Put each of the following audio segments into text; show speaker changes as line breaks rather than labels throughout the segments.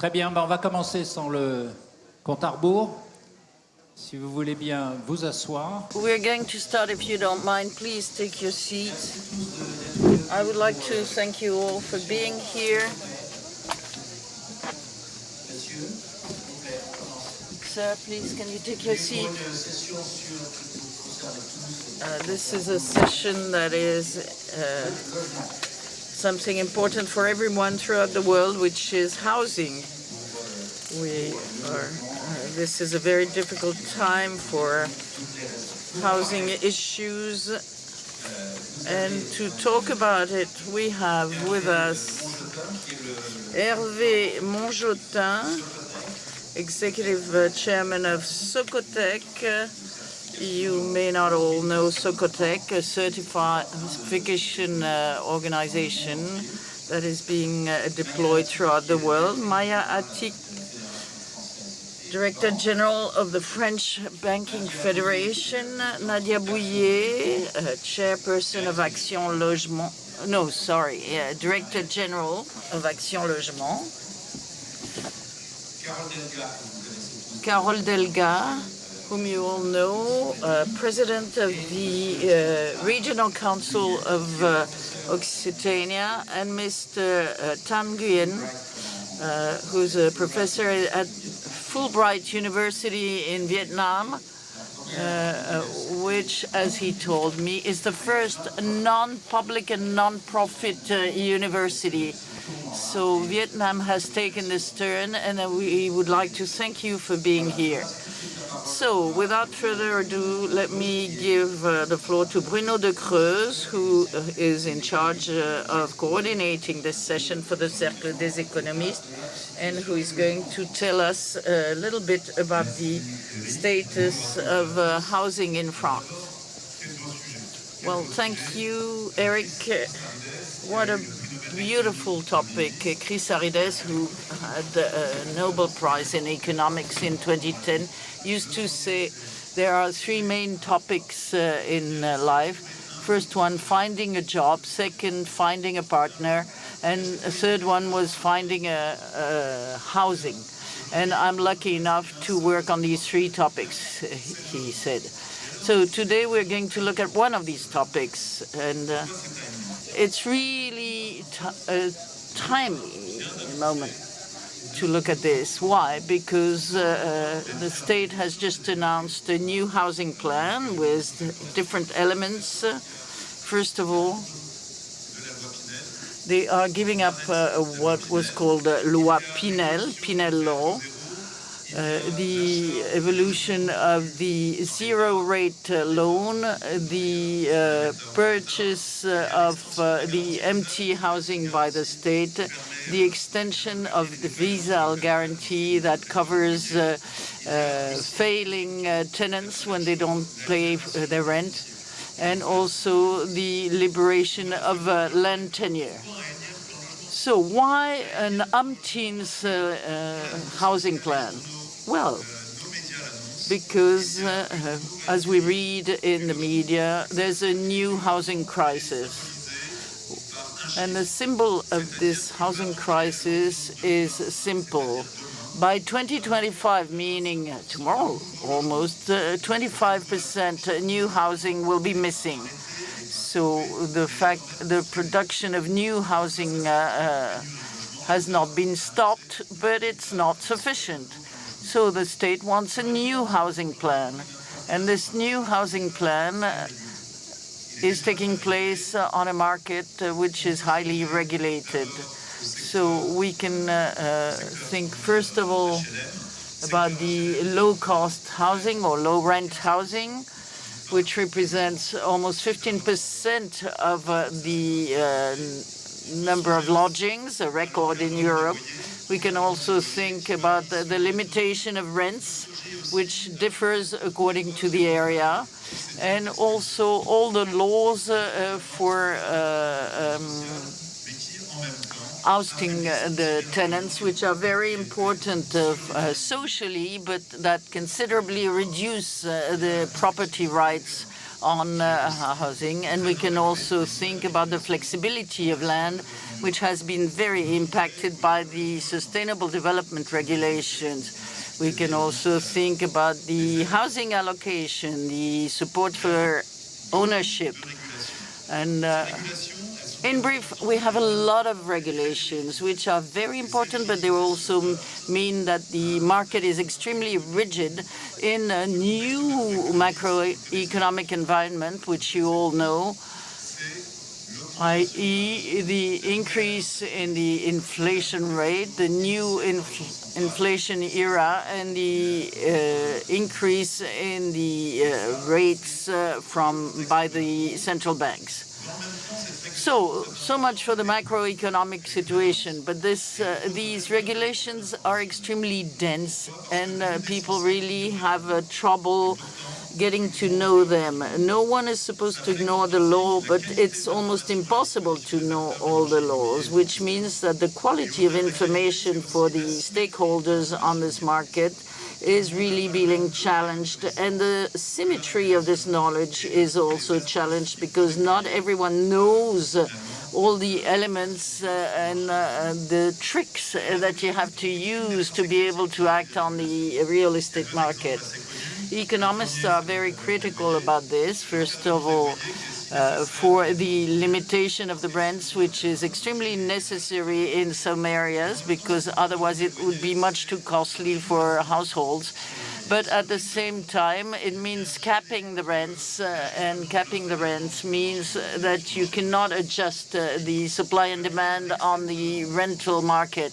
Très bien, on va commencer sans le compte à rebours. Si vous voulez bien vous asseoir.
We're going to start, if you don't mind. Please take your seats. I would like to thank you all for being here. Sir, please, can you take your seat? This is a session that is something important for everyone throughout the world, which is housing. This is a very difficult time for housing issues, and to talk about it, we have with us Hervé Monjotin, Executive Chairman of Socotec. You may not all know Socotec, a certification organization that is being deployed throughout the world. Maya Atik, Director General of the French Banking Federation. Nadia Bouillet, Chairperson of Action Logement. No, sorry, Director General of Action Logement. Carole Delga, whom you all know, President of the Regional Council of Occitania, and Mr. Tan Nguyen, who's a professor at Fulbright University in Vietnam, which, as he told me, is the first non-public and non-profit university. So Vietnam has taken this turn, and we would like to thank you for being here. So, without further ado, let me give the floor to Bruno de Creuse, who is in charge of coordinating this session for the Cercle des Économistes, and who is going to tell us a little bit about the status of housing in France. Well, thank you, Eric. What a beautiful topic. Chris Arides, who had a Nobel Prize in Economics in 2010, used to say there are three main topics in life. First one, finding a job. Second, finding a partner. And a third one was finding a housing. And I'm lucky enough to work on these three topics, he said. So today we're going to look at one of these topics, and it's really a timely moment to look at this. Why? Because the state has just announced a new housing plan with different elements. First of all, they are giving up what was called Loi Pinel law, the evolution of the zero-rate loan, the purchase of the empty housing by the state, the extension of the Visal guarantee that covers failing tenants when they don't pay their rent, and also the liberation of land tenure. So why an umpteenth housing plan? Well, because as we read in the media, there's a new housing crisis. And the symbol of this housing crisis is simple. By 2025, meaning tomorrow almost, 25% new housing will be missing. So the production of new housing has not been stopped, but it's not sufficient. So the state wants a new housing plan. And this new housing plan is taking place on a market which is highly regulated. So we can think, first of all, about the low-cost housing or low-rent housing, which represents almost 15% of the number of lodgings, a record in Europe. We can also think about the limitation of rents, which differs according to the area, and also all the laws for ousting the tenants, which are very important socially, but that considerably reduce the property rights on housing. And we can also think about the flexibility of land, which has been very impacted by the sustainable development regulations. We can also think about the housing allocation, the support for ownership. And in brief, we have a lot of regulations which are very important, but they also mean that the market is extremely rigid in a new macroeconomic environment, which you all know, i.e. the increase in the inflation rate, the new inflation era, and the increase in the rates by the central banks. So much for the macroeconomic situation, but these regulations are extremely dense, and people really have trouble getting to know them. No one is supposed to ignore the law, but it's almost impossible to know all the laws, which means that the quality of information for the stakeholders on this market is really being challenged, and the symmetry of this knowledge is also challenged because not everyone knows all the elements and the tricks that you have to use to be able to act on the real estate market. Economists are very critical about this. First of all, for the limitation of the rents, which is extremely necessary in some areas because otherwise it would be much too costly for households. But at the same time, it means capping the rents, and capping the rents means that you cannot adjust the supply and demand on the rental market,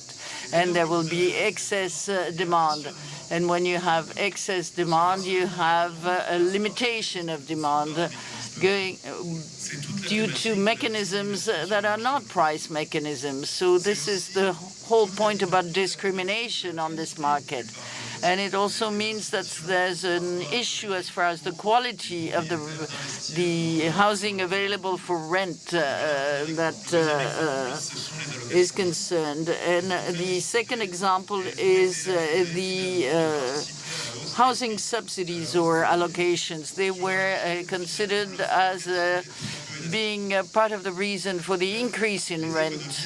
and there will be excess demand. And when you have excess demand, you have a limitation of demand going due to mechanisms that are not price mechanisms. So this is the whole point about discrimination on this market. And it also means that there's an issue as far as the quality of the housing available for rent that is concerned. And the second example is the housing subsidies or allocations. They were considered as being part of the reason for the increase in rent.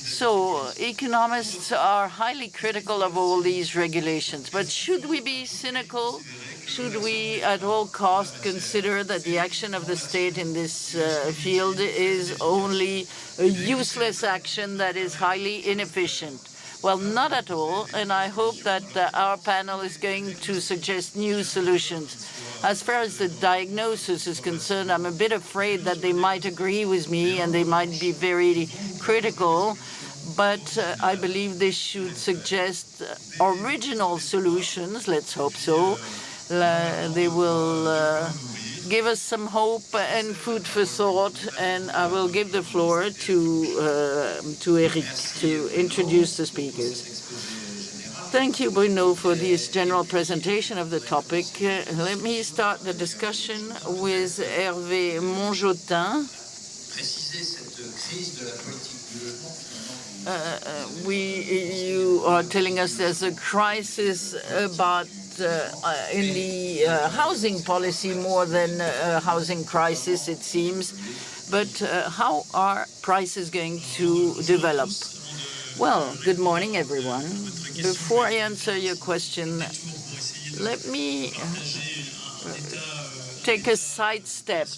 So economists are highly critical of all these regulations. But should we be cynical? Should we at all costs consider that the action of the state in this field is only a useless action that is highly inefficient? Well, not at all, and I hope that our panel is going to suggest new solutions. As far as the diagnosis is concerned, I'm a bit afraid that they might agree with me and they might be very critical, but I believe they should suggest original solutions. Let's hope so. They will give us some hope and food for thought, and I will give the floor to Eric to introduce the speakers. Thank you, Bruno, for this general presentation of the topic. Let me start the discussion with Hervé Monjotin. You are telling us there's a crisis about in the housing policy more than a housing crisis, it seems. But how are prices going to develop? Well, good morning, everyone. Before I answer your question, let me take a sidestep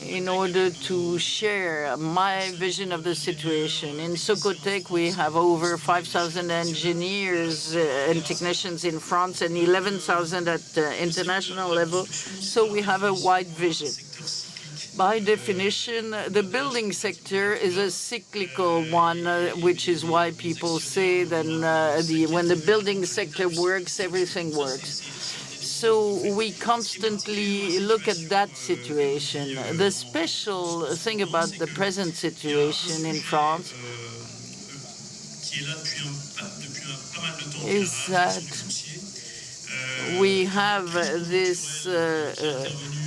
in order to share my vision of the situation. In Socotec, we have over 5,000 engineers and technicians in France and 11,000 at international level, so we have a wide vision. By definition, the building sector is a cyclical one, which is why people say that when the building sector works, everything works. So we constantly look at that situation. The special thing about the present situation in France is that we have this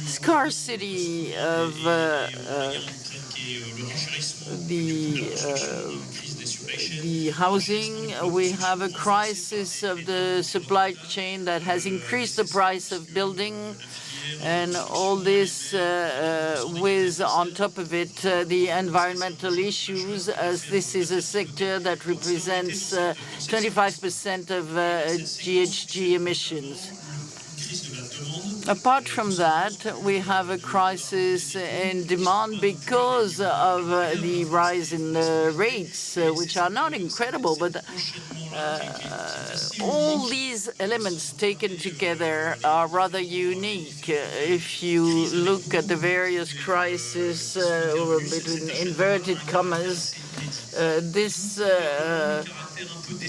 scarcity of the housing. We have a crisis of the supply chain that has increased the price of building, And all this with, on top of it, the environmental issues, as this is a sector that represents 25% of GHG emissions. Apart from that, we have a crisis in demand because of the rise in the rates, which are not incredible, but all these elements taken together are rather unique. If you look at the various crises, between inverted commas, this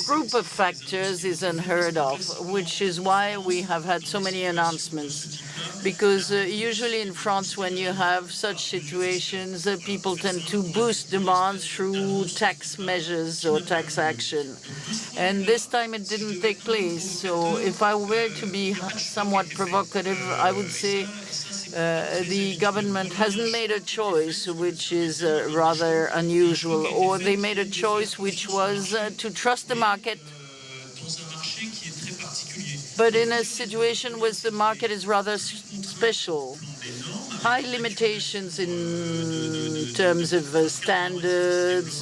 group of factors is unheard of, which is why we have had so many announcements. Because usually in France, when you have such situations, people tend to boost demand through tax measures or tax action. And this time it didn't take place. So if I were to be somewhat provocative, I would say the government hasn't made a choice, which is rather unusual, or they made a choice which was to trust the market, but in a situation where the market is rather special. High limitations in terms of standards,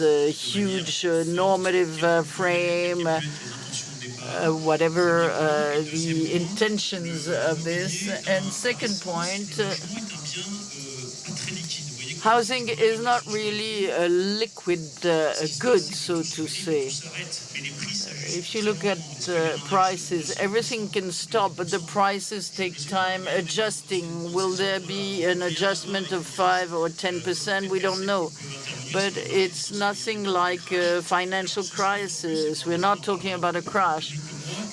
huge normative frame, whatever the intentions of this. And second point, housing is not really a liquid good, so to say. If you look at prices, everything can stop, but the prices take time adjusting. Will there be an adjustment of 5 or 10%? We don't know. But it's nothing like a financial crisis. We're not talking about a crash.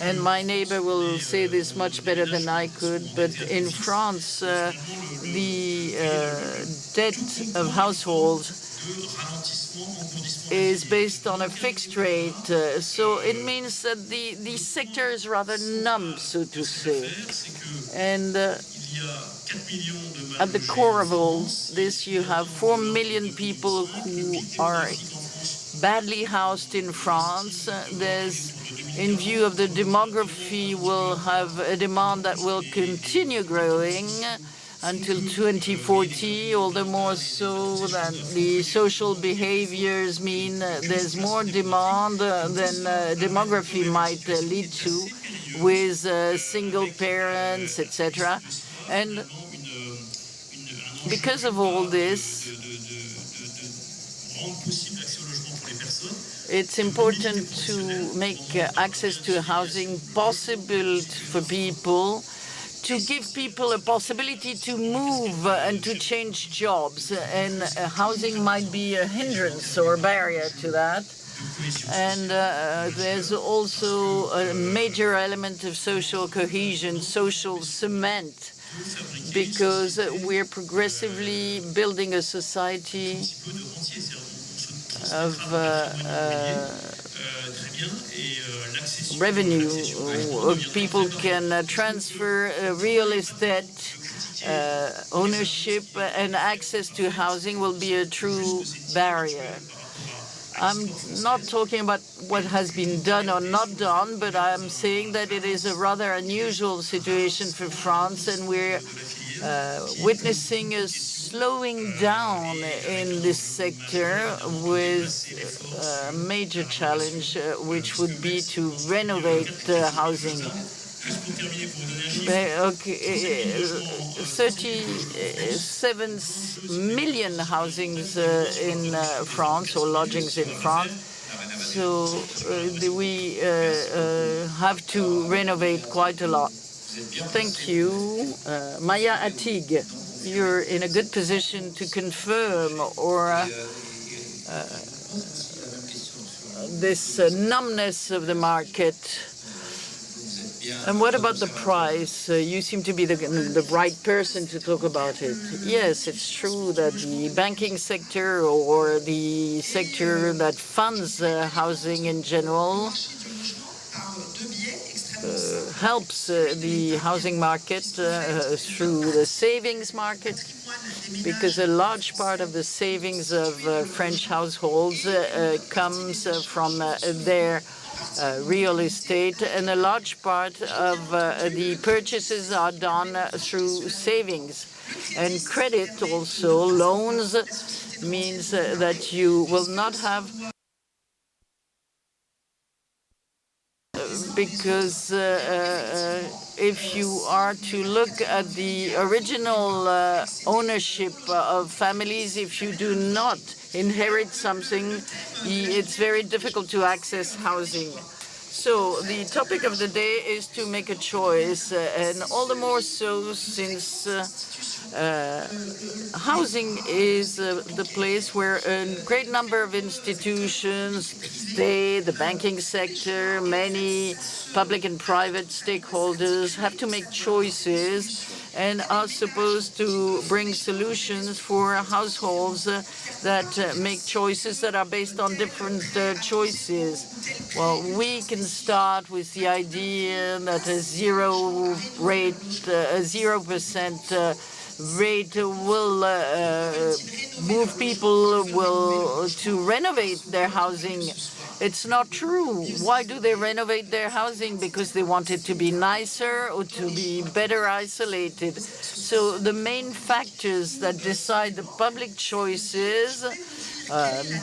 And my neighbor will say this much better than I could, but in France, the debt of households is based on a fixed rate. So it means that the sector is rather numb, so to say. And at the core of all this, you have 4 million people who are badly housed in France. In view of the demography, we'll have a demand that will continue growing until 2040, all the more so that the social behaviors mean there's more demand than demography might lead to, with single parents, etc. And because of all this, it's important to make access to housing possible for people, to give people a possibility to move and to change jobs. And housing might be a hindrance or a barrier to that. And there's also a major element of social cohesion, social cement, because we're progressively building a society of revenue. People can transfer real estate ownership, and access to housing will be a true barrier. I'm not talking about what has been done or not done, but I'm saying that it is a rather unusual situation for France, and we're witnessing a slowing down in this sector, with a major challenge, which would be to renovate housing. 37 million housings in France, or lodgings in France. So we have to renovate quite a lot. Thank you. Maya Atig, you're in a good position to confirm or this numbness of the market. And what about the price? You seem to be the right person to talk about it. Yes, it's true that the banking sector, or the sector that funds housing in general, helps the housing market through the savings market, because a large part of the savings of French households comes from their real estate, and a large part of the purchases are done through savings. And credit also, loans, means that you will not have, because if you are to look at the original ownership of families, if you do not inherit something, it's very difficult to access housing. So the topic of the day is to make a choice, and all the more so since housing is the place where a great number of institutions stay, the banking sector, many public and private stakeholders have to make choices and are supposed to bring solutions for households that make choices that are based on different choices. Well, we can start with the idea that a 0% rate will move people to renovate their housing. It's not true. Why do they renovate their housing? Because they want it to be nicer or to be better isolated. So the main factors that decide the public choices,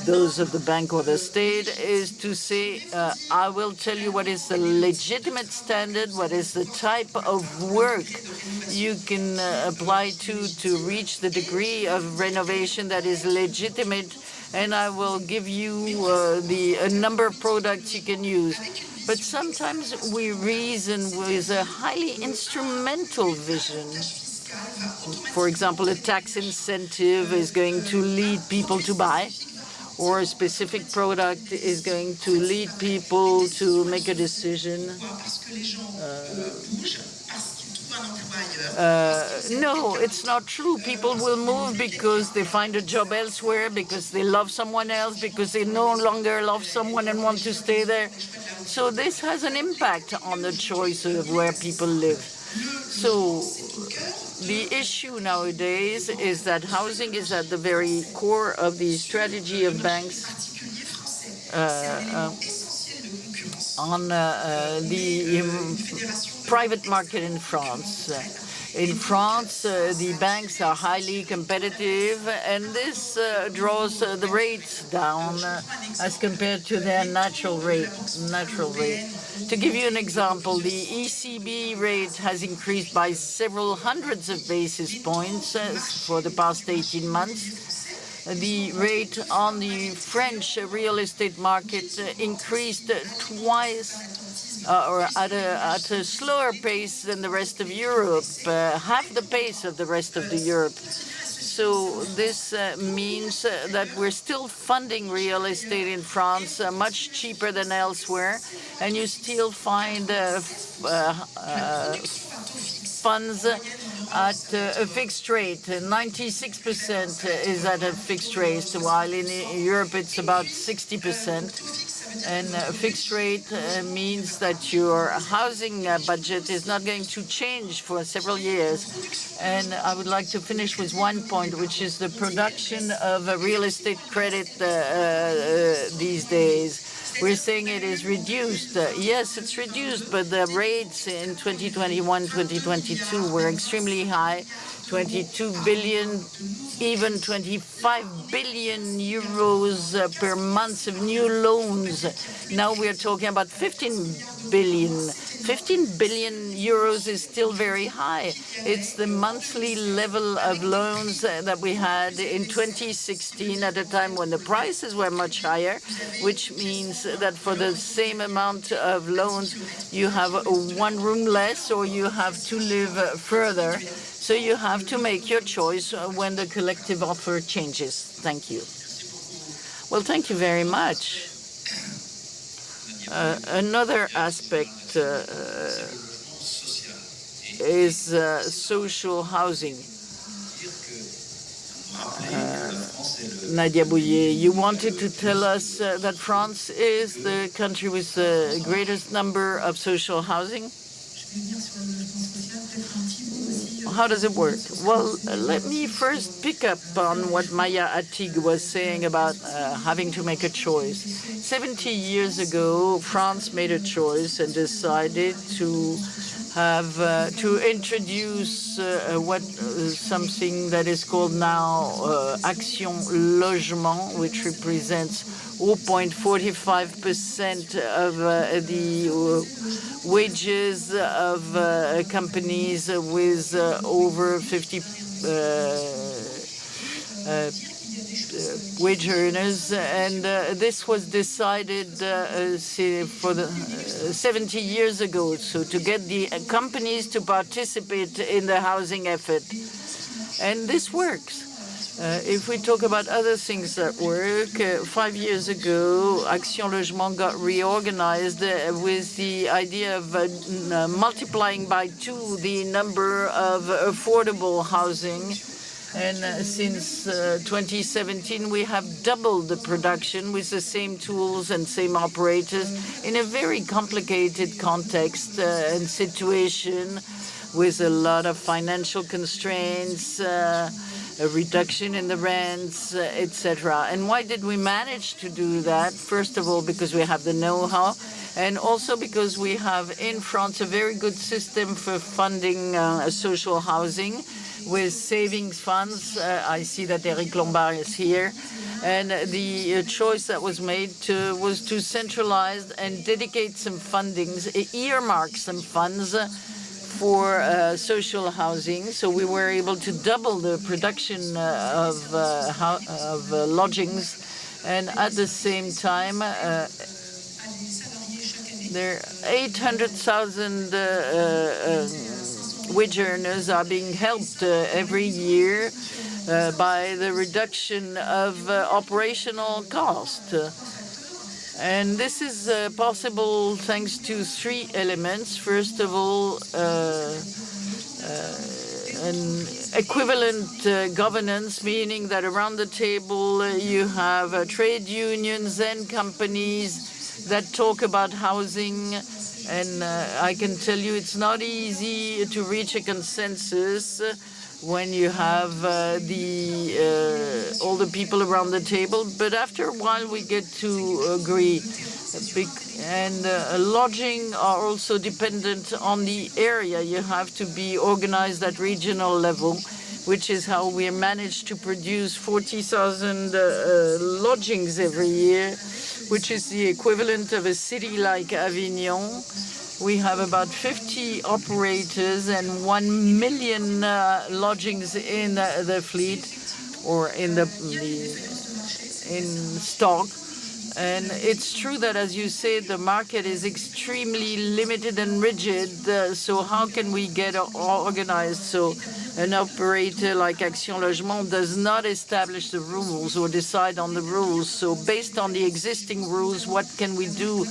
those of the bank or the state, is to say, I will tell you what is the legitimate standard, what is the type of work you can apply to reach the degree of renovation that is legitimate, and I will give you a number of products you can use. But sometimes we reason with a highly instrumental vision. For example, a tax incentive is going to lead people to buy, or a specific product is going to lead people to make a decision. No, it's not true. People will move because they find a job elsewhere, because they love someone else, because they no longer love someone and want to stay there. So this has an impact on the choice of where people live. So the issue nowadays is that housing is at the very core of the strategy of banks on the private market in France. In France, the banks are highly competitive, and this draws the rates down as compared to their natural rate. To give you an example, the ECB rate has increased by several hundreds of basis points for the past 18 months. The rate on the French real estate market increased twice or at a slower pace than the rest of Europe, half the pace of the rest of Europe. So this means that we're still funding real estate in France much cheaper than elsewhere, and you still find funds at a fixed rate. 96% is at a fixed rate, while in Europe it's about 60%. And fixed rate means that your housing budget is not going to change for several years. And I would like to finish with one point, which is the production of real estate credit these days. We're saying it is reduced. Yes, it's reduced, but the rates in 2021, 2022 were extremely high. 22 billion, even 25 billion euros per month of new loans. Now we're talking about 15 billion. 15 billion euros is still very high. It's the monthly level of loans that we had in 2016 at a time when the prices were much higher, which means that for the same amount of loans, you have one room less or you have to live further. So you have to make your choice when the collective offer changes. Thank you. Well, thank you very much. Another aspect is social housing. Nadia Bouillet, you wanted to tell us that France is the country with the greatest number of social housing? how does it work? Well, let me first pick up on what Maya Attig was saying about having to make a choice. 70 years ago, France made a choice and decided to have to introduce something that is called now Action Logement, which represents 0.45% of the wages of companies with over 50 wage earners, and this was decided for the 70 years ago, so to get the companies to participate in the housing effort. And this works. If we talk about other things that work, 5 years ago, Action Logement got reorganized with the idea of multiplying by 2 the number of affordable housing. And since 2017, we have doubled the production with the same tools and same operators in a very complicated context and situation with a lot of financial constraints, a reduction in the rents, etc. And why did we manage to do that? First of all, because we have the know-how, and also because we have in France a very good system for funding social housing with savings funds. I see that Eric Lombard is here. And the choice that was made was to centralize and dedicate some fundings, earmark some funds for social housing. So we were able to double the production of lodgings. And at the same time, there are 800,000 wage earners are being helped every year by the reduction of operational cost. And this is possible thanks to 3 elements. First of all, an equivalent governance, meaning that around the table you have trade unions and companies that talk about housing. And I can tell you it's not easy to reach a consensus when you have all the people around the table. But after a while, we get to agree. And lodging are also dependent on the area. You have to be organized at regional level, which is how we managed to produce 40,000 lodgings every year, which is the equivalent of a city like Avignon. We have about 50 operators and 1 million lodgings in the fleet or in stock. And it's true that, as you say, the market is extremely limited and rigid. So how can we get organized? So an operator like Action Logement does not establish the rules or decide on the rules. So based on the existing rules, what can we do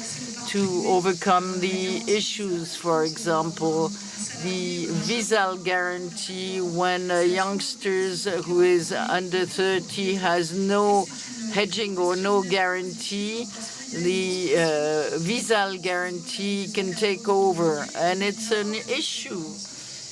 to overcome the issues? For example, the Visal guarantee, when a youngsters who is under 30 has no hedging or no guarantee, the Visal guarantee can take over, and it's an issue.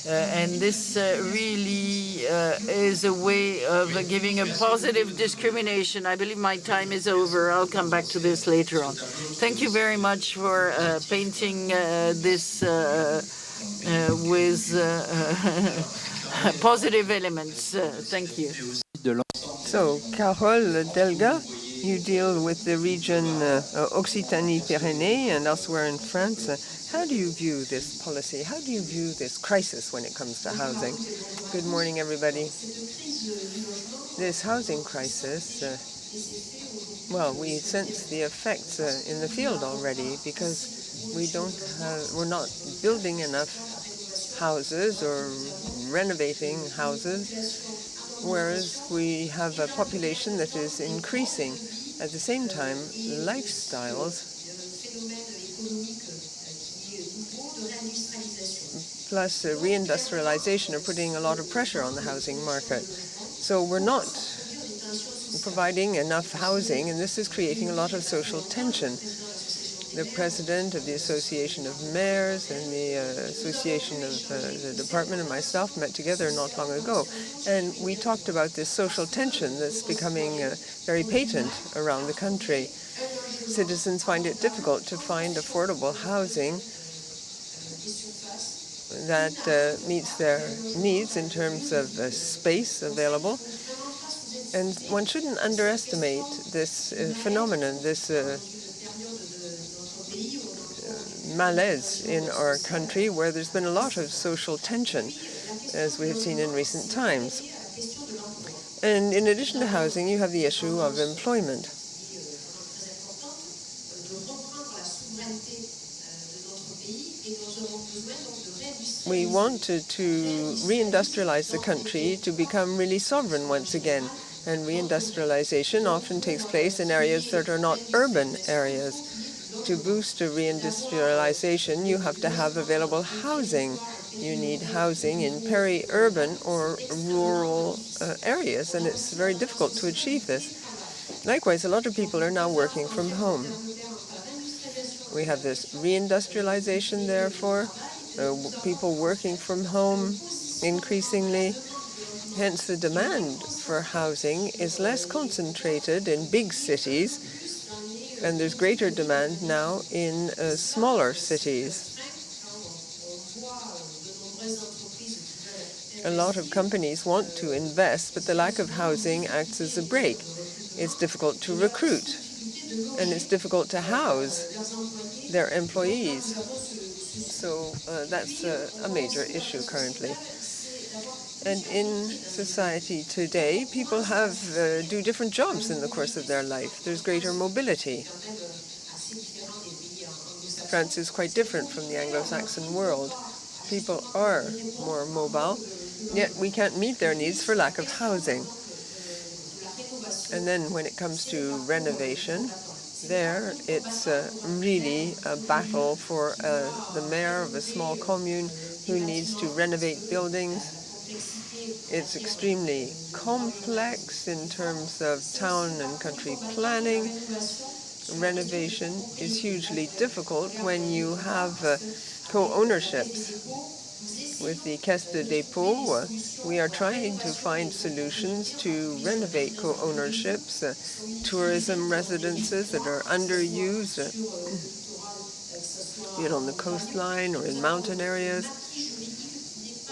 And this really is a way of giving a positive discrimination. I believe my time is over. I'll come back to this later on. Thank you very much for painting this with positive elements. Thank you.
So, Carole Delga, you deal with the region Occitanie-Pyrénées and elsewhere in France. How do you view this policy? How do you view this crisis when it comes to housing? Good morning, everybody. This housing crisis, well, we sense the effects in the field already because we're not building enough houses or renovating houses, whereas we have a population that is increasing. At the same time, lifestyles plus reindustrialization are putting a lot of pressure on the housing market. So we're not providing enough housing, and this is creating a lot of social tension. The president of the Association of Mayors and the Association of the Department and myself met together not long ago. And we talked about this social tension that's becoming very patent around the country. Citizens find it difficult to find affordable housing that meets their needs in terms of space available. And one shouldn't underestimate this phenomenon, this malaise in our country, where there's been a lot of social tension, as we have seen in recent times. And in addition to housing, you have the issue of employment. We wanted to reindustrialize the country to become really sovereign once again. And reindustrialization often takes place in areas that are not urban areas. To boost reindustrialization, you have to have available housing. You need housing in peri-urban or rural areas, and it's very difficult to achieve this. Likewise, a lot of people are now working from home. We have this reindustrialization, therefore, people working from home increasingly. Hence, the demand for housing is less concentrated in big cities, and there's greater demand now in smaller cities. A lot of companies want to invest, but the lack of housing acts as a brake. It's difficult to recruit, and it's difficult to house their employees. So that's a major issue currently. And in society today, people do different jobs in the course of their life. There's greater mobility. France is quite different from the Anglo-Saxon world. People are more mobile, yet we can't meet their needs for lack of housing. And then when it comes to renovation, there it's really a battle for the mayor of a small commune who needs to renovate buildings. It's extremely complex in terms of town and country planning. Renovation is hugely difficult when you have co-ownerships. With the Caisse de Dépôt, we are trying to find solutions to renovate co-ownerships, tourism residences that are underused, be it on the coastline or in mountain areas.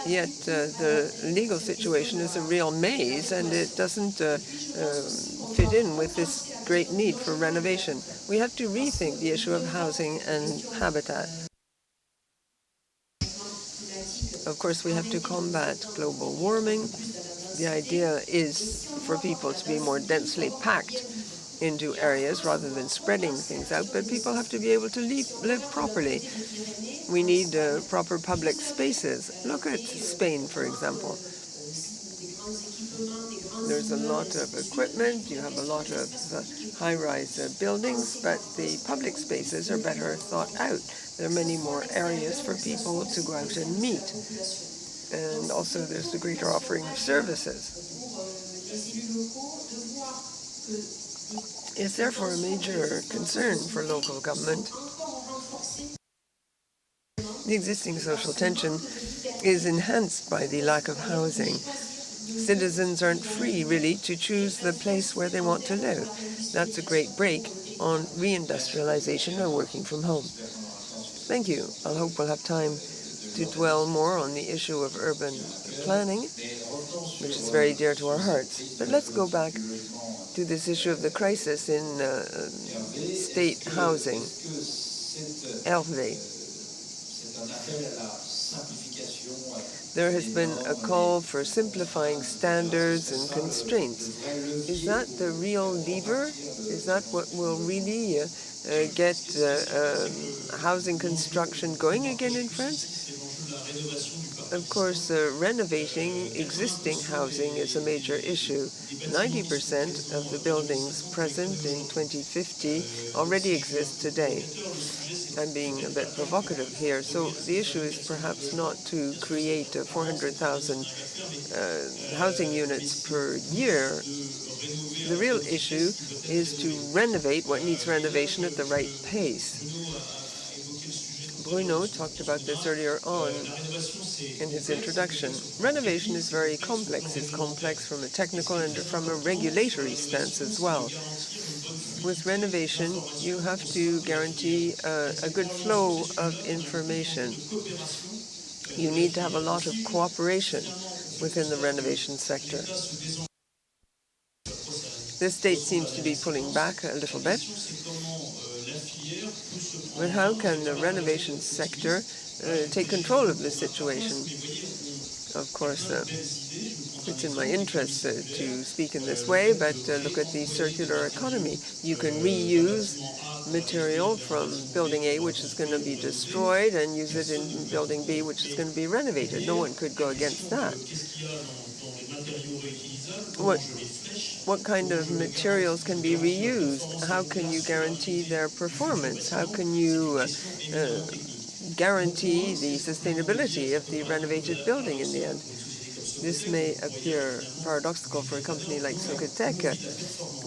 Yet the legal situation is a real maze, and it doesn't fit in with this great need for renovation. We have to rethink the issue of housing and habitat. Of course, we have to combat global warming. The idea is for people to be more densely packed into areas rather than spreading things out, but people have to be able to live properly. We need proper public spaces. Look at Spain, for example. There's a lot of equipment, you have a lot of high-rise buildings, but the public spaces are better thought out. There are many more areas for people to go out and meet. And also there's a greater offering of services. It's therefore a major concern for local government. The existing social tension is enhanced by the lack of housing. Citizens aren't free, really, to choose the place where they want to live. That's a great break on reindustrialization or working from home. Thank you. I hope we'll have time to dwell more on the issue of urban planning, which is very dear to our hearts. But let's go back to this issue of the crisis in state housing. Hervé. There has been a call for simplifying standards and constraints. Is that the real lever? Is that what will really get housing construction going again in France? Of course, renovating existing housing is a major issue. 90% of the buildings present in 2050 already exist today. I'm being a bit provocative here. So the issue is perhaps not to create 400,000 housing units per year. The real issue is to renovate what needs renovation at the right pace. Bruno talked about this earlier on in his introduction. Renovation is very complex. It's complex from a technical and from a regulatory stance as well. With renovation, you have to guarantee a good flow of information. You need to have a lot of cooperation within the renovation sector. The state seems to be pulling back a little bit. But how can the renovation sector take control of the situation? Of course, it's in my interest to speak in this way, but look at the circular economy. You can reuse material from building A, which is going to be destroyed, and use it in building B, which is going to be renovated. No one could go against that. What kind of materials can be reused? How can you guarantee their performance? How can you guarantee the sustainability of the renovated building in the end? This may appear paradoxical for a company like Socotec.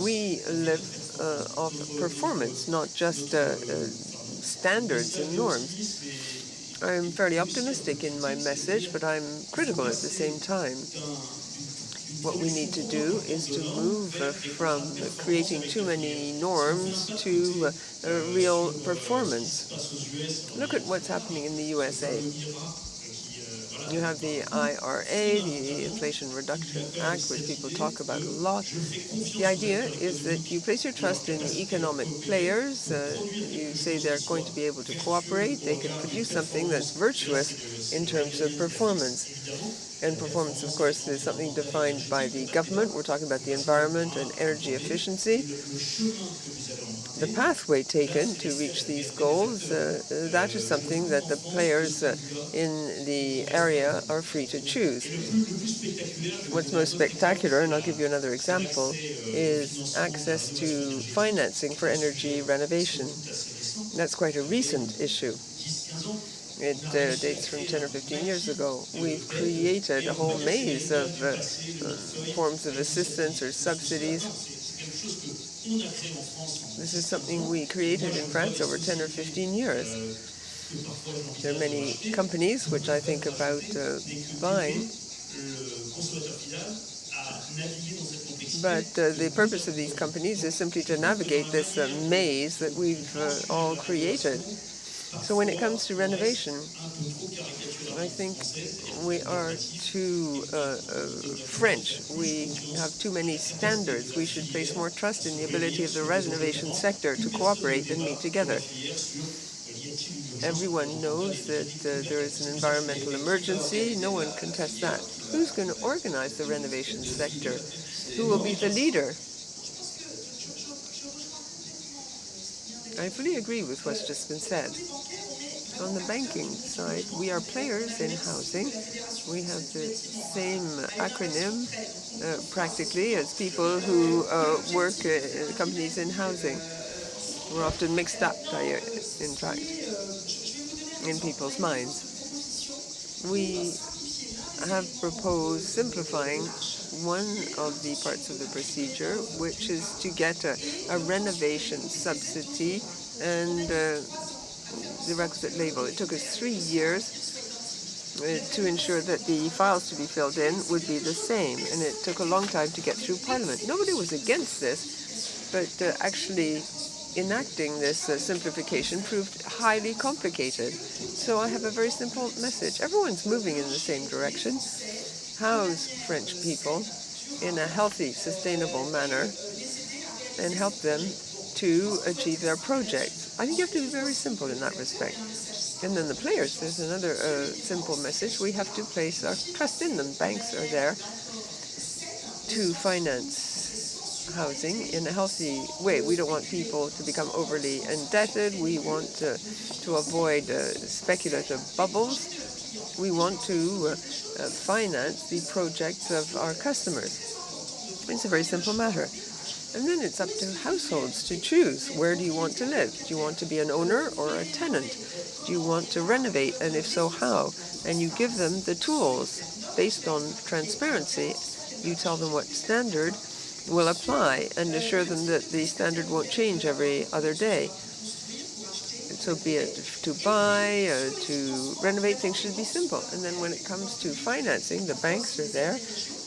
We live off performance, not just standards and norms. I'm fairly optimistic in my message, but I'm critical at the same time. What we need to do is to move from creating too many norms to real performance. Look at what's happening in the USA. You have the IRA, the Inflation Reduction Act, which people talk about a lot. The idea is that you place your trust in economic players. You say they're going to be able to cooperate. They can produce something that's virtuous in terms of performance. And performance, of course, is something defined by the government. We're talking about the environment and energy efficiency. The pathway taken to reach these goals, that is something that the players in the area are free to choose. What's most spectacular, and I'll give you another example, is access to financing for energy renovation. That's quite a recent issue. It dates from 10 or 15 years ago. We've created a whole maze of forms of assistance or subsidies. This is something we created in France over 10 or 15 years. There are many companies which I think about buying. But the purpose of these companies is simply to navigate this maze that we've all created. So when it comes to renovation, I think we are too French. We have too many standards. We should place more trust in the ability of the renovation sector to cooperate and meet together. Everyone knows that there is an environmental emergency. No one contests that. Who's going to organize the renovation sector? Who will be the leader? I fully agree with what's just been said. On the banking side, we are players in housing. We have the same acronym practically as people who work in companies in housing. We're often mixed up, in fact, in people's minds. We have proposed simplifying one of the parts of the procedure, which is to get a renovation subsidy and the requisite label. It took us 3 years to ensure that the files to be filled in would be the same, and it took a long time to get through Parliament. Nobody was against this, but actually enacting this simplification proved highly complicated. So I have a very simple message. Everyone's moving in the same direction. House French people in a healthy, sustainable manner and help them to achieve their projects. I think you have to be very simple in that respect. And then the players, there's another simple message. We have to place our trust in them. Banks are there to finance housing in a healthy way. We don't want people to become overly indebted. We want to avoid speculative bubbles. We want to finance the projects of our customers. It's a very simple matter. And then it's up to households to choose. Where do you want to live? Do you want to be an owner or a tenant? Do you want to renovate? And if so, how? And you give them the tools based on transparency. You tell them what standard will apply and assure them that the standard won't change every other day. So be it to buy, to renovate, things should be simple. And then when it comes to financing, the banks are there,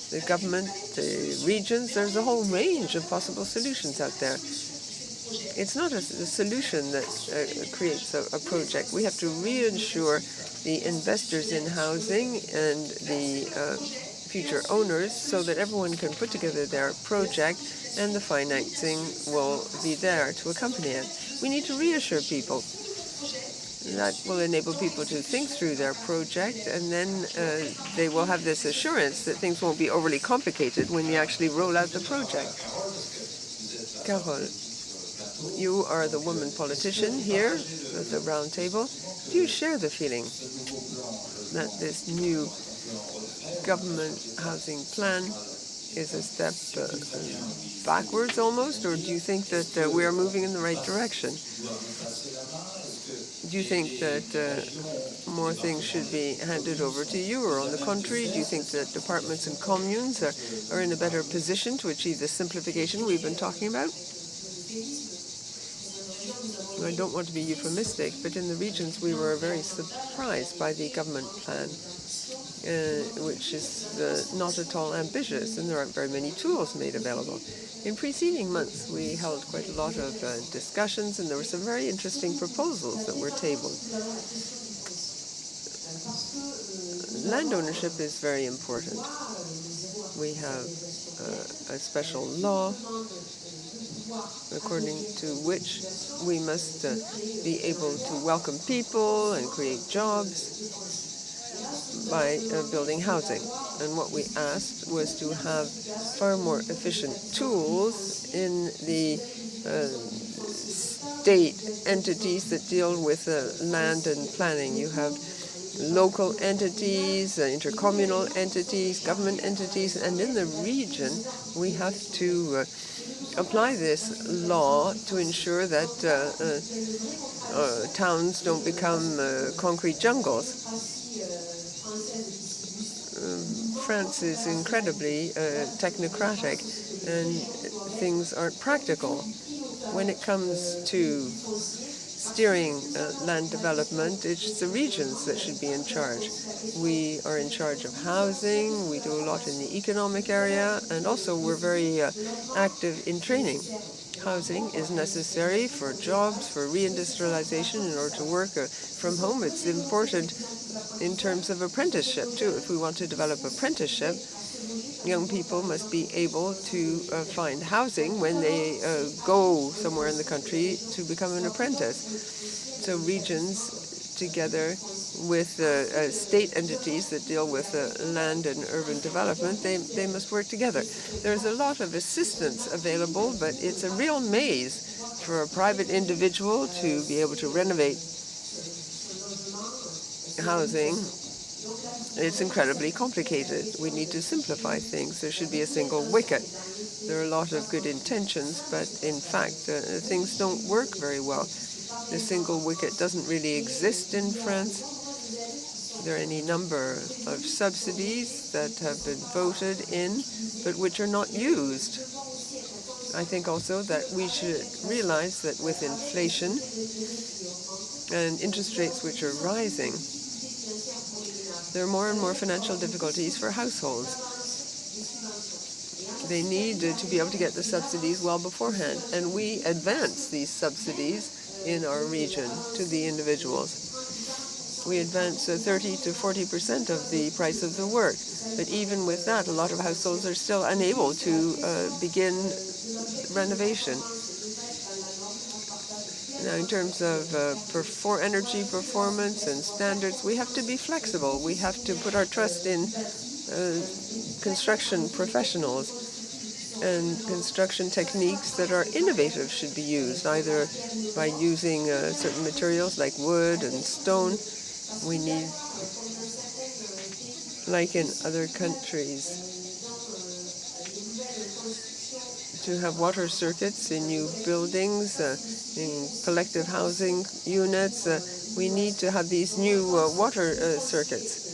the government, the regions, there's a whole range of possible solutions out there. It's not a solution that creates a project. We have to reassure the investors in housing and the future owners so that everyone can put together their project and the financing will be there to accompany it. We need to reassure people. That will enable people to think through their project, and then they will have this assurance that things won't be overly complicated when you actually roll out the project. Carole, you are the woman politician here at the round table. Do you share the feeling that this new government housing plan is a step backwards almost, or do you think that we are moving in the right direction? Do you think that more things should be handed over to you, or on the contrary, do you think that departments and communes are in a better position to achieve the simplification we've been talking about? I don't want to be euphemistic, but in the regions we were very surprised by the government plan, which is not at all ambitious, and there aren't very many tools made available. In preceding months, we held quite a lot of discussions, and there were some very interesting proposals that were tabled. Land ownership is very important. We have a special law according to which we must be able to welcome people and create jobs by building housing. And what we asked was to have far more efficient tools in the state entities that deal with land and planning. You have local entities, intercommunal entities, government entities, and in the region we have to apply this law to ensure that towns don't become concrete jungles. France is incredibly technocratic, and things aren't practical. When it comes to steering land development, it's the regions that should be in charge. We are in charge of housing, we do a lot in the economic area, and also we're very active in training. Housing is necessary for jobs, for reindustrialization, in order to work from home. It's important in terms of apprenticeship, too. If we want to develop apprenticeship, young people must be able to find housing when they go somewhere in the country to become an apprentice. So regions, together with state entities that deal with land and urban development, they must work together. There's a lot of assistance available, but it's a real maze for a private individual to be able to renovate housing. It's incredibly complicated. We need to simplify things. There should be a single wicket. There are a lot of good intentions, but in fact, things don't work very well. The single wicket doesn't really exist in France. There are any number of subsidies that have been voted in, but which are not used. I think also that we should realize that with inflation and interest rates which are rising, there are more and more financial difficulties for households. They need to be able to get the subsidies well beforehand, and we advance these subsidies in our region to the individuals. We advance 30 to 40% of the price of the work, but even with that, a lot of households are still unable to begin renovation. Now, in terms of energy performance and standards, we have to be flexible. We have to put our trust in construction professionals, and construction techniques that are innovative should be used, either by using certain materials like wood and stone. We need, like in other countries, to have water circuits in new buildings, in collective housing units. We need to have these new water circuits.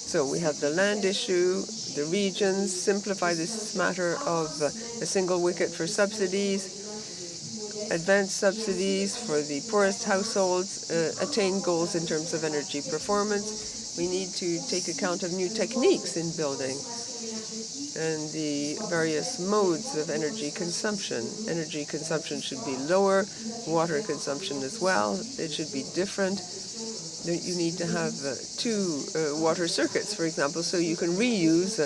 So we have the land issue, the regions, simplify this matter of a single wicket for subsidies, advance subsidies for the poorest households, attain goals in terms of energy performance. We need to take account of new techniques in building and the various modes of energy consumption. Energy consumption should be lower, water consumption as well. It should be different. You need to have two water circuits, for example, so you can reuse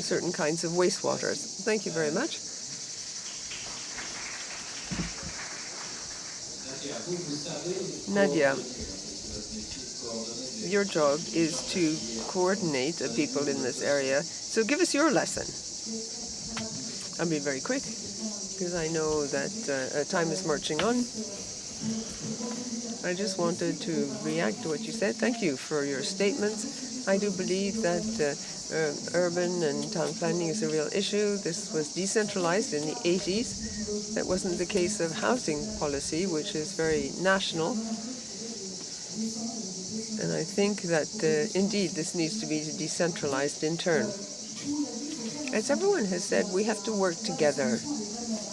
certain kinds of wastewaters. Thank you very much. Nadia, your job is to coordinate the people in this area. So give us your lesson. I'll be very quick because I know that time is marching on. I just wanted to react to what you said. Thank you for your statements. I do believe that urban and town planning is a real issue. This was decentralized in the 80s. That wasn't the case of housing policy, which is very national. And I think that indeed this needs to be decentralized in turn. As everyone has said, we have to work together.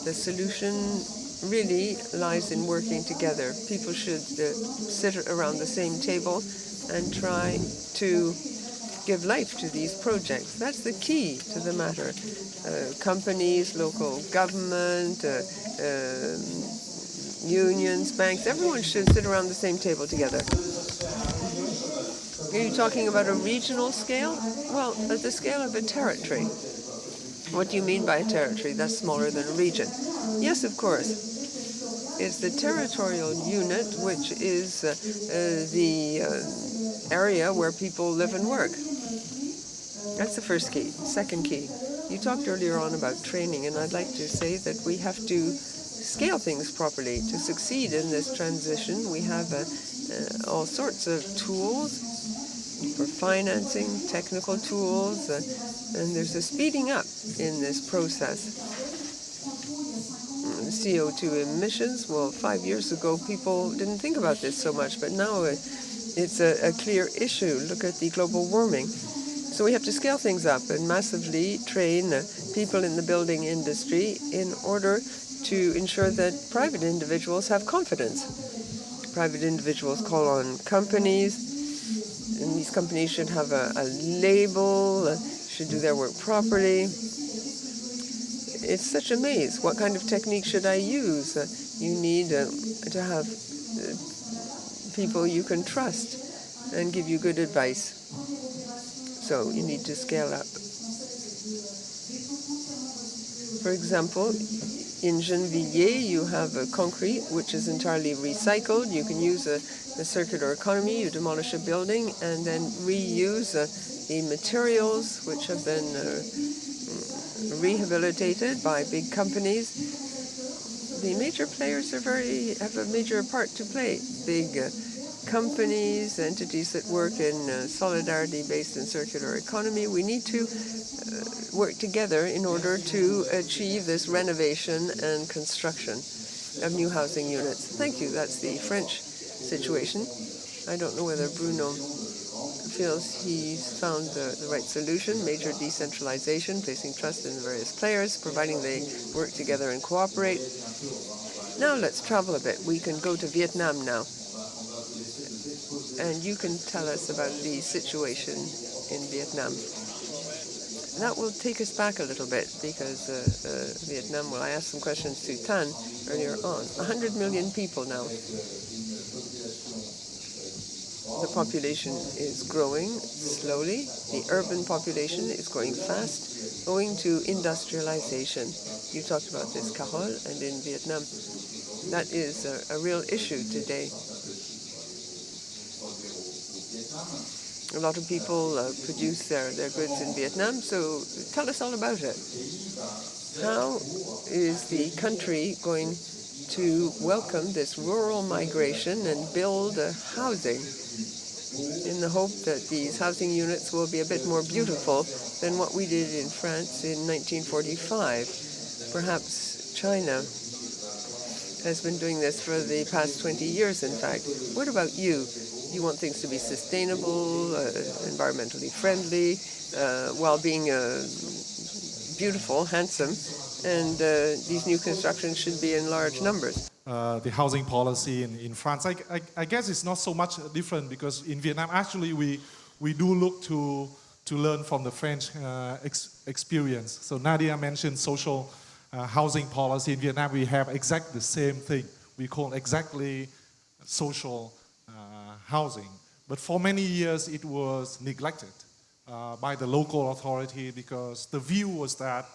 The solution really lies in working together. People should sit around the same table and try to give life to these projects. That's the key to the matter. Companies, local government, unions, banks, everyone should sit around the same table together. Are you talking about a regional scale? Well, at the scale of a territory. What do you mean by a territory? That's smaller than a region. Yes, of course. It's the territorial unit, which is the area where people live and work. That's the first key. Second key, you talked earlier on about training, and I'd like to say that we have to scale things properly. To succeed in this transition, we have all sorts of tools for financing, technical tools, and there's a speeding up in this process. CO2 emissions, well, 5 years ago, people didn't think about this so much, but now it's a clear issue. Look at the global warming. So we have to scale things up and massively train people in the building industry in order to ensure that private individuals have confidence. Private individuals call on companies, and these companies should have a label, should do their work properly. It's such a maze. What kind of technique should I use? You need to have people you can trust and give you good advice. So you need to scale up. For example, in Gennevilliers, you have concrete, which is entirely recycled. You can use a circular economy. You demolish a building and then reuse the materials which have been rehabilitated by big companies. The major players have a major part to play. Big companies, entities that work in solidarity-based and circular economy. We need to work together in order to achieve this renovation and construction of new housing units. Thank you. That's the French situation. I don't know whether Bruno feels he's found the right solution. Major decentralization, placing trust in the various players, providing they work together and cooperate. Now let's travel a bit. We can go to Vietnam now. And you can tell us about the situation in Vietnam. That will take us back a little bit because Vietnam, well, I asked some questions to Tan earlier on. 100 million people now. The population is growing slowly. The urban population is growing fast owing to industrialization. You talked about this, Carole, and in Vietnam. That is a real issue today. A lot of people produce their goods in Vietnam, so tell us all about it. How is the country going to welcome this rural migration and build housing in the hope that these housing units will be a bit more beautiful than what we did in France in 1945? Perhaps China has been doing this for the past 20 years, in fact. What about you? You want things to be sustainable, environmentally friendly, while being beautiful, handsome. and these new constructions should be in large numbers.
The housing policy in France. I guess it's not so much different because in Vietnam, actually, we do look to learn from the French experience. So Nadia mentioned social housing policy. In Vietnam, we have exactly the same thing. We call exactly social housing. But for many years, it was neglected by the local authority because the view was that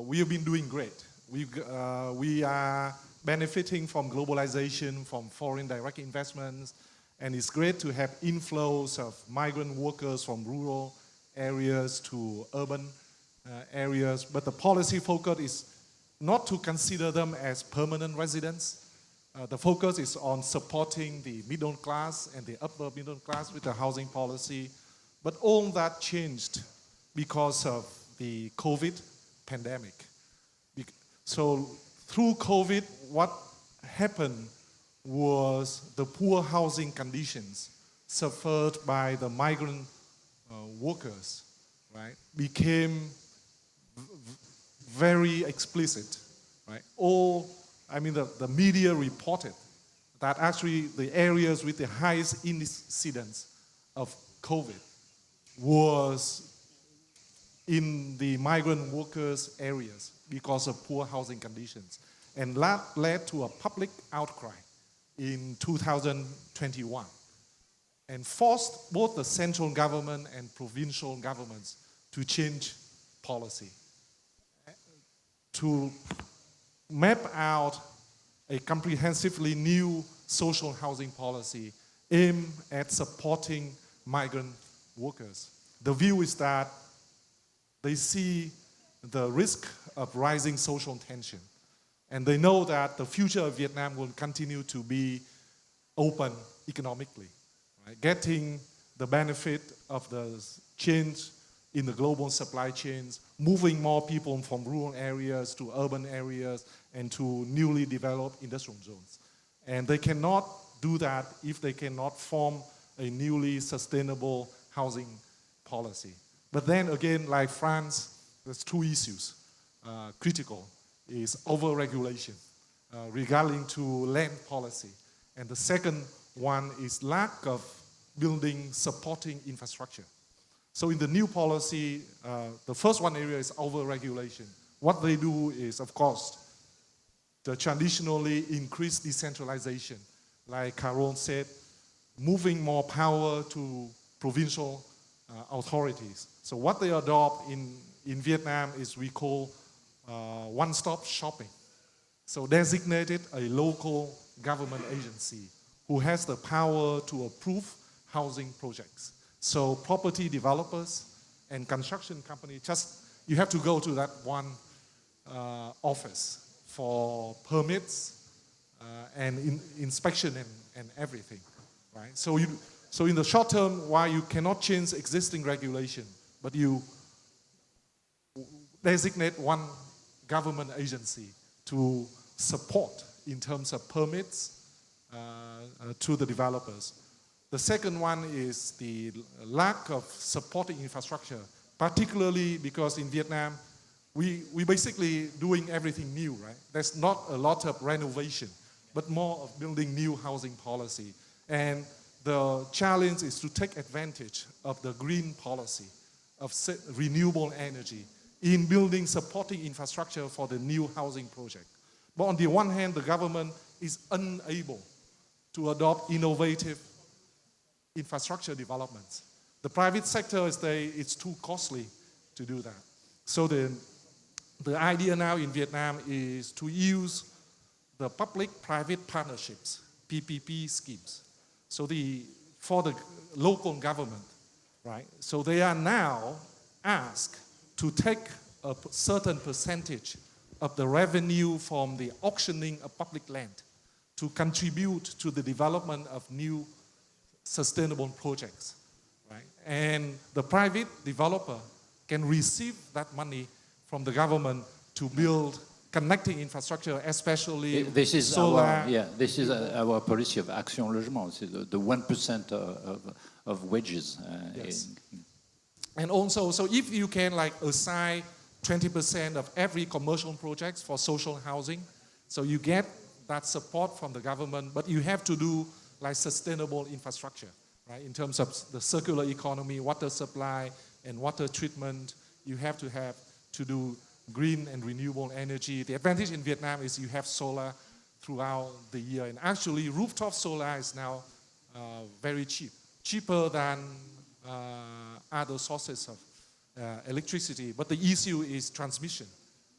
we have been doing great. We are benefiting from globalization, from foreign direct investments, and it's great to have inflows of migrant workers from rural areas to urban areas. But the policy focus is not to consider them as permanent residents. The focus is on supporting the middle class and the upper middle class with the housing policy. But all that changed because of the COVID pandemic. So through COVID, what happened was the poor housing conditions suffered by the migrant workers, right, became very explicit, right? The media reported that actually the areas with the highest incidence of COVID was in the migrant workers areas because of poor housing conditions. And that led to a public outcry in 2021 and forced both the central government and provincial governments to change policy, to map out a comprehensively new social housing policy aimed at supporting migrant workers. The view is that they see the risk of rising social tension, and they know that the future of Vietnam will continue to be open economically, right? Getting the benefit of the change in the global supply chains, moving more people from rural areas to urban areas and to newly developed industrial zones. And they cannot do that if they cannot form a newly sustainable housing policy. But then again, like France, there's two issues critical. Is over-regulation regarding to land policy. And the second one is lack of building supporting infrastructure. So in the new policy, the first one area is over-regulation. What they do is, of course, the traditionally increased decentralization. Like Carol said, moving more power to provincial authorities. So what they adopt in Vietnam is we call one-stop shopping. So designated a local government agency who has the power to approve housing projects. So property developers and construction companies, you have to go to that one office for permits and inspection and everything, right? So in the short term, while you cannot change existing regulation, but you designate one government agency to support in terms of permits to the developers. The second one is the lack of supporting infrastructure, particularly because in Vietnam, we basically doing everything new, right? There's not a lot of renovation, but more of building new housing policy. And the challenge is to take advantage of the green policy of renewable energy in building supporting infrastructure for the new housing project. But on the one hand, the government is unable to adopt innovative infrastructure developments. The private sector it's too costly to do that. So the idea now in Vietnam is to use the public-private partnerships, PPP schemes. So for the local government, right? So they are now asked to take a certain percentage of the revenue from the auctioning of public land to contribute to the development of new sustainable projects, right? And the private developer can receive that money from the government to build connecting infrastructure, especially
this is
solar.
This is our policy of Action Logement, the 1% of wages.
Yes. And also, so if you can like assign 20% of every commercial project for social housing. So you get that support from the government, but you have to do like sustainable infrastructure, right? In terms of the circular economy, water supply and water treatment, you have to do green and renewable energy. The advantage in Vietnam is you have solar throughout the year, and actually rooftop solar is now very cheap, cheaper than other sources of electricity. But the issue is transmission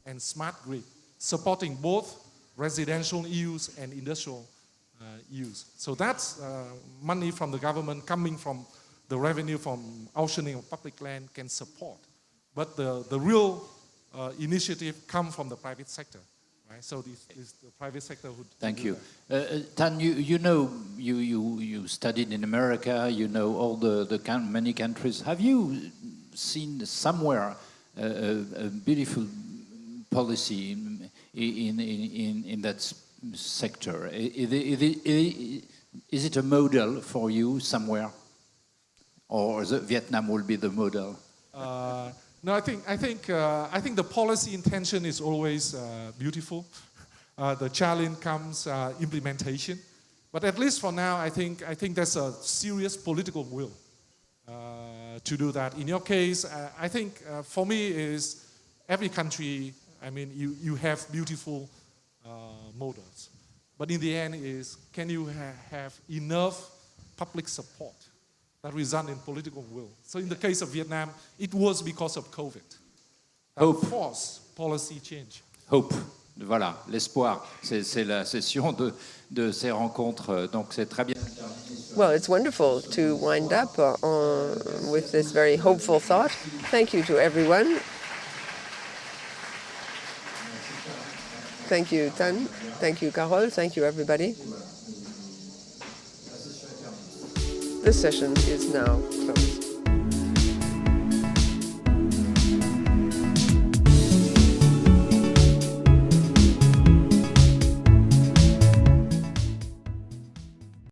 and smart grid, supporting both residential use and industrial use. So that's money from the government coming from the revenue from auctioning of public land can support. But the real initiative come from the private sector, right? So this is the private sector who.
Thank you. Tan, you know, you studied in America, you know all many countries. Have you seen somewhere a beautiful policy in that sector? Is it a model for you somewhere? Or Vietnam will be the model?
No, I think the policy intention is always beautiful. The challenge comes implementation, but at least for now, I think there's a serious political will to do that. In your case, I think for me is every country. I mean, you have beautiful models, but in the end, is can you have enough public support that result in political will? So in the case of Vietnam, it was because of COVID.
Hope.
Force policy change.
Hope. Voilà, l'espoir. C'est la session de ces rencontres. Donc c'est très bien.
Well, it's wonderful to wind up with this very hopeful thought. Thank you to everyone. Thank you, Tan. Thank you, Carole. Thank you, everybody. This session is now closed.